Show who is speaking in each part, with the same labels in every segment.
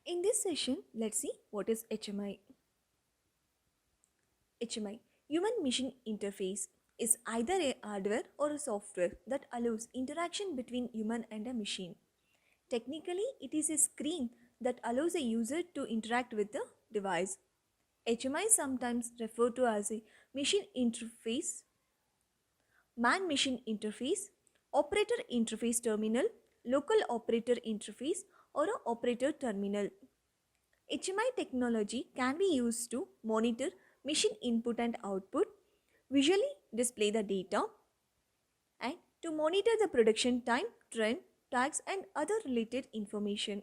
Speaker 1: In this session, let's see what is HMI. HMI, Human Machine Interface, is either a hardware or a software that allows interaction between human and a machine. Technically, it is a screen that allows a user to interact with the device. HMI is sometimes referred to as a machine interface, man machine interface, operator interface terminal, local operator interface, or a operator terminal. HMI technology can be used to monitor machine input and output, visually display the data, and to monitor the production time, trend, tags, and other related information.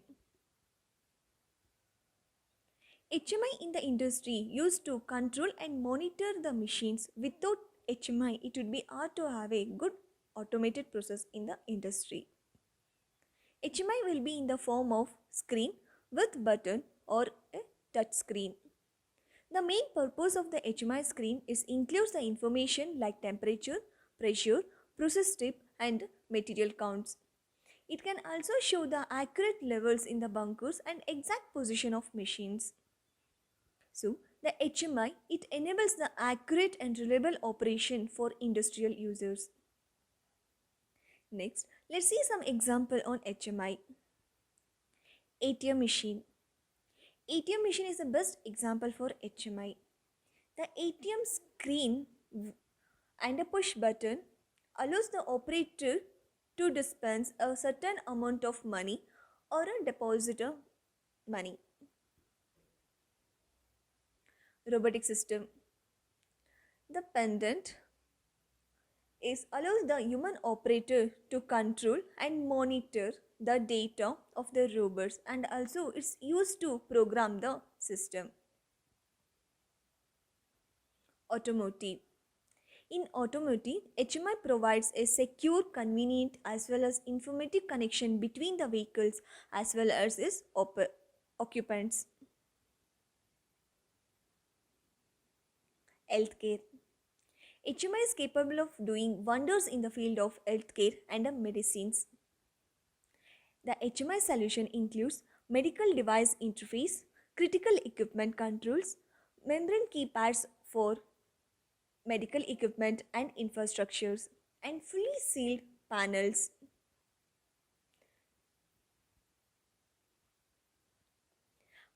Speaker 1: HMI in the industry used to control and monitor the machines. Without HMI, it would be hard to have a good automated process in the industry. HMI will be in the form of screen with button or a touch screen. The main purpose of the HMI screen is includes the information like temperature, pressure, process step and material counts. It can also show the accurate levels in the bunkers and exact position of machines. So, the HMI it enables the accurate and reliable operation for industrial users. Next, let's see some example on HMI. ATM machine. ATM machine is the best example for HMI. The ATM screen and a push button allows the operator to dispense a certain amount of money or a depositor money. Robotic system. The pendant is allows the human operator to control and monitor the data of the robots, and also it's used to program the system. Automotive. In automotive, HMI provides a secure, convenient as well as informative connection between the vehicles as well as its occupants. Healthcare. HMI is capable of doing wonders in the field of healthcare and medicines. The HMI solution includes medical device interface, critical equipment controls, membrane keypads for medical equipment and infrastructures, and fully sealed panels.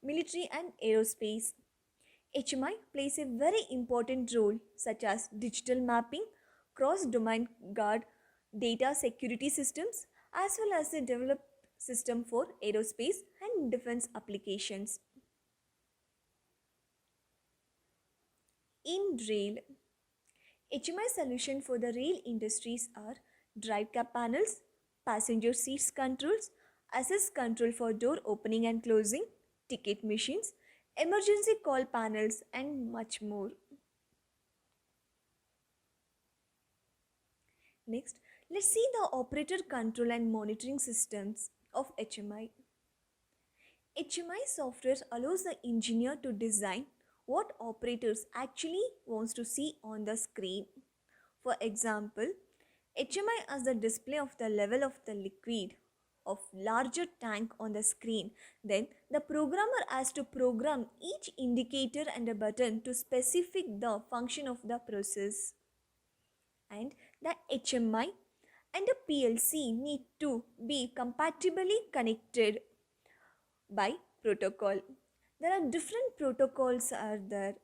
Speaker 1: Military and aerospace. HMI plays a very important role such as digital mapping, cross-domain guard, data security systems, as well as a developed system for aerospace and defense applications. In rail, HMI solution for the rail industries are drive cab panels, passenger seats controls, access control for door opening and closing, ticket machines, emergency call panels, and much more. Next, let's see the operator control and monitoring systems of HMI. HMI software allows the engineer to design what operators actually wants to see on the screen. For example, HMI has the display of the level of the liquid of larger tank on the screen. Then the programmer has to program each indicator and a button to specify the function of the process. And the HMI and a PLC need to be compatibly connected by protocol. There are different protocols are there.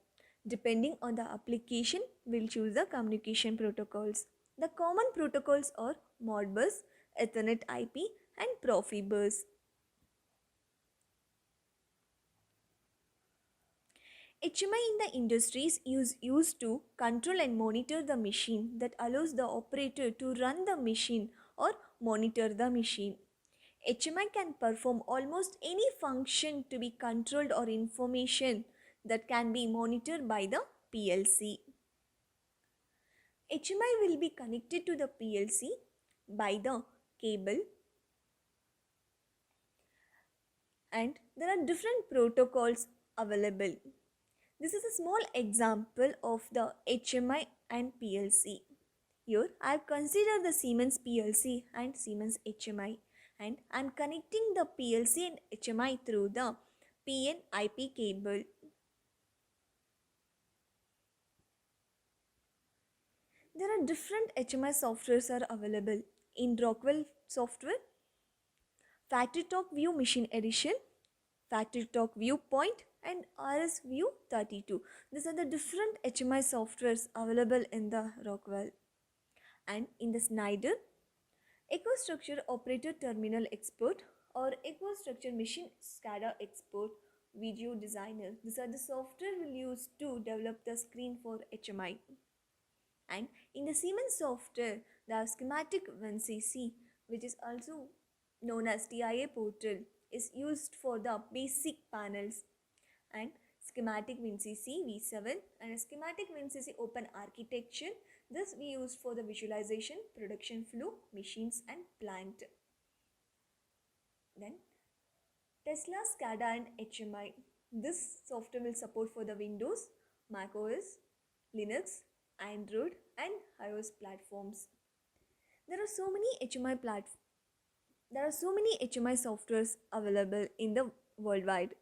Speaker 1: Depending on the application, we'll choose the communication protocols. The common protocols are Modbus, Ethernet IP and Profibus. HMI in the industries is used to control and monitor the machine that allows the operator to run the machine or monitor the machine. HMI can perform almost any function to be controlled or information that can be monitored by the PLC. HMI will be connected to the PLC by the cable, and there are different protocols available. This is a small example of the HMI and PLC. Here I have considered the Siemens PLC and Siemens HMI, and I am connecting the PLC and HMI through the PN/IP cable. There are different HMI softwares are available in Rockwell software, FactoryTalk View Machine Edition, FactoryTalk Viewpoint, and RS View 32. These are the different HMI softwares available in the Rockwell. And in the Snyder, EcoStruxure Operator Terminal Expert or EcoStruxure Machine SCADA Expert Video Designer. These are the software we'll use to develop the screen for HMI. And in the Siemens software, the schematic WinCC, which is also known as TIA portal, is used for the basic panels, and schematic WinCC V7 and a schematic WinCC open architecture. This we use for the visualization, production flow, machines and plant. Then Tesla SCADA and HMI. This software will support for the Windows, Mac OS, Linux, Android and iOS platforms. There are so many HMI softwares available in the worldwide.